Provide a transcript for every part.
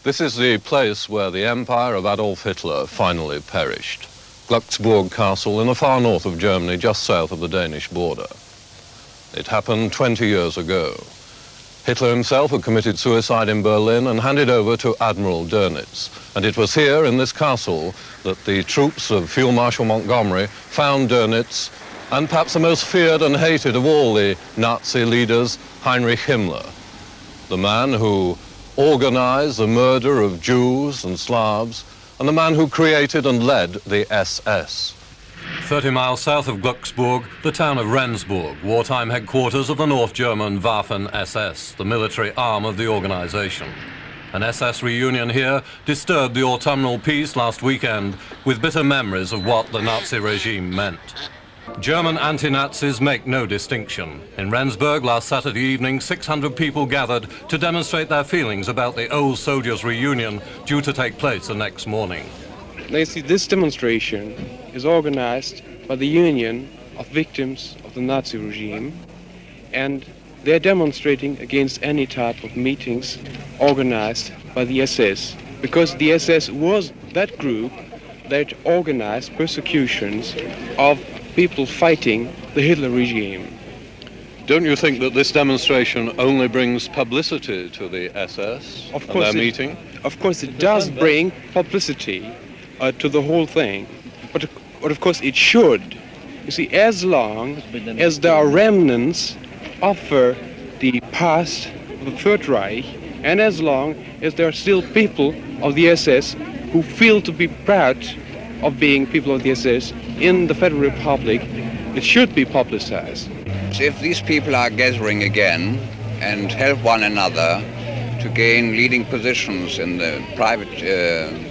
This is the place where the empire of Adolf Hitler finally perished. Glücksburg Castle in the far north of Germany, just south of the Danish border. It happened 20 years ago. Hitler himself had committed suicide in Berlin and handed over to Admiral Dönitz. And it was here, in this castle, that the troops of Field Marshal Montgomery found Dönitz and perhaps the most feared and hated of all the Nazi leaders, Heinrich Himmler, the man who organized the murder of Jews and Slavs, and the man who created and led the SS. 30 miles south of Glücksburg, the town of Rendsburg, wartime headquarters of the North German Waffen-SS, the military arm of the organization. An SS reunion here disturbed the autumnal peace last weekend with bitter memories of what the Nazi regime meant. German anti-Nazis make no distinction. In Rendsburg last Saturday evening, 600 people gathered to demonstrate their feelings about the old soldiers' reunion due to take place the next morning. Now you see, this demonstration is organized by the Union of Victims of the Nazi regime, and they're demonstrating against any type of meetings organized by the SS, because the SS was that group that organized persecutions of people fighting the Hitler regime. Don't you think that this demonstration only brings publicity to the SS and their meeting? Of course it does bring publicity to the whole thing, but of course it should. You see, as long as there are remnants of the past of the Third Reich, and as long as there are still people of the SS who feel to be proud of being people of the SS in the Federal Republic, it should be publicized. If these people are gathering again and help one another to gain leading positions in the private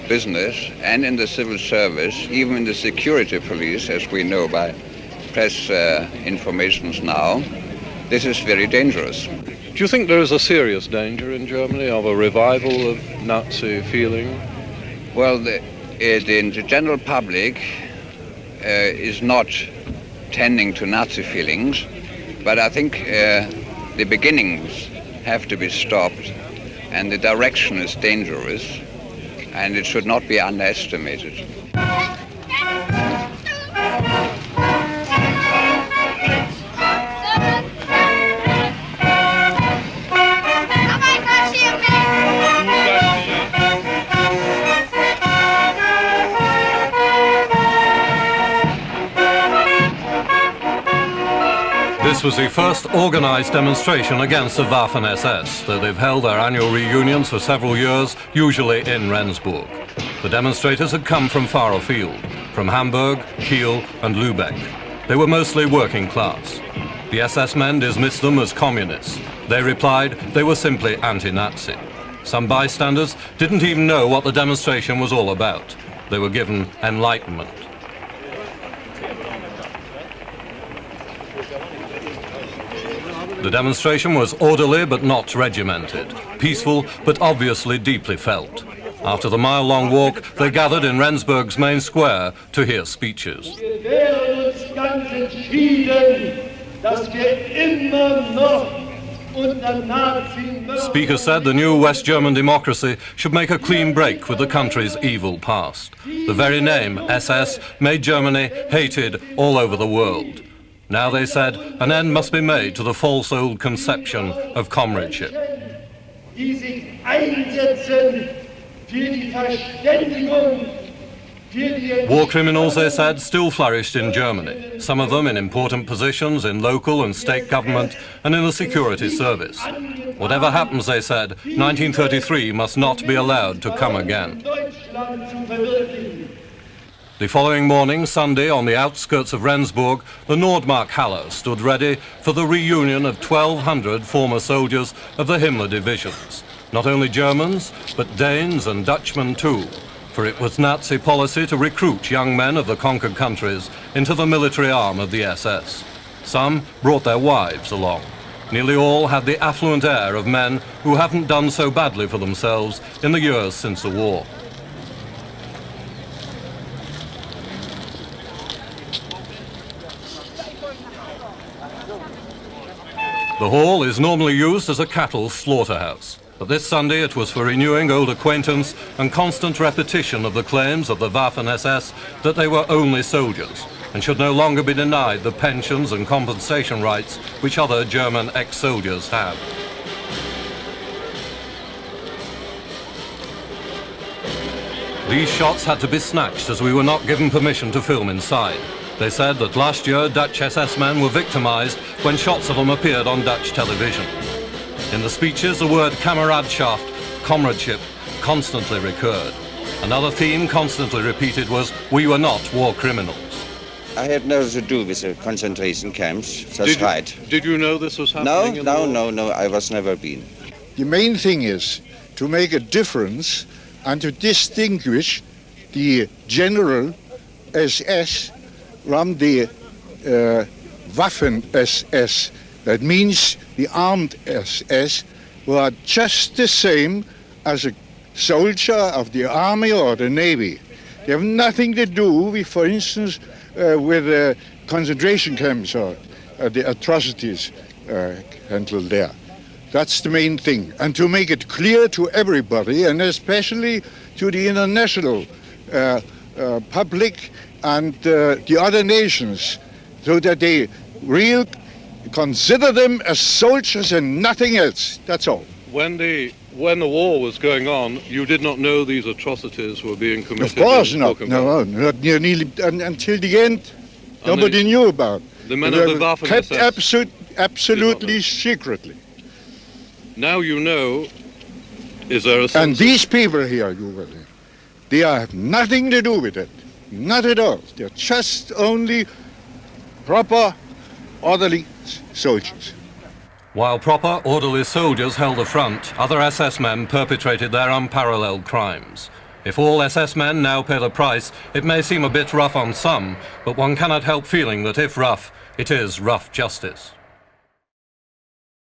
business and in the civil service, even in the security police, as we know by press informations now, this is very dangerous. Do you think there is a serious danger in Germany of a revival of Nazi feeling? Well, the general public is not tending to Nazi feelings, but I think the beginnings have to be stopped, and the direction is dangerous, and it should not be underestimated. This was the first organized demonstration against the Waffen-SS, though they've held their annual reunions for several years, usually in Rendsburg. The demonstrators had come from far afield, from Hamburg, Kiel and Lübeck. They were mostly working class. The SS men dismissed them as communists. They replied they were simply anti-Nazi. Some bystanders didn't even know what the demonstration was all about. They were given enlightenment. The demonstration was orderly but not regimented, peaceful but obviously deeply felt. After the mile-long walk, they gathered in Rendsburg's main square to hear speeches. Speaker said the new West German democracy should make a clean break with the country's evil past. The very name, SS, made Germany hated all over the world. Now, they said, an end must be made to the false old conception of comradeship. War criminals, they said, still flourished in Germany, some of them in important positions in local and state government and in the security service. Whatever happens, they said, 1933 must not be allowed to come again. The following morning, Sunday, on the outskirts of Rendsburg, the Nordmark-Halle stood ready for the reunion of 1,200 former soldiers of the Himmler divisions. Not only Germans, but Danes and Dutchmen too, for it was Nazi policy to recruit young men of the conquered countries into the military arm of the SS. Some brought their wives along. Nearly all had the affluent air of men who haven't done so badly for themselves in the years since the war. The hall is normally used as a cattle slaughterhouse. But this Sunday it was for renewing old acquaintance and constant repetition of the claims of the Waffen-SS that they were only soldiers and should no longer be denied the pensions and compensation rights which other German ex-soldiers have. These shots had to be snatched as we were not given permission to film inside. They said that last year Dutch SS men were victimized when shots of them appeared on Dutch television. In the speeches, the word Kameradschaft, comradeship, constantly recurred. Another theme constantly repeated was, we were not war criminals. I had nothing to do with the concentration camps, that's right. Did you know this was happening? No, I was never been. The main thing is to make a difference and to distinguish the general SS from the Waffen-SS. That means the armed SS, who are just the same as a soldier of the army or the navy. They have nothing to do with, for instance, with concentration camps or the atrocities handled there. That's the main thing. And to make it clear to everybody, and especially to the international public and the other nations, so that they really consider them as soldiers and nothing else. That's all. When the war was going on, you did not know these atrocities were being committed? Of course not. No, not nearly until the end. Nobody knew about it. The men of the Waffen-SS kept absolutely secretly. Now you know. Is there a sense? And these people here, they have nothing to do with it. Not at all. They're just only proper, orderly soldiers. While proper, orderly soldiers held the front, other SS men perpetrated their unparalleled crimes. If all SS men now pay the price, it may seem a bit rough on some, but one cannot help feeling that if rough, it is rough justice.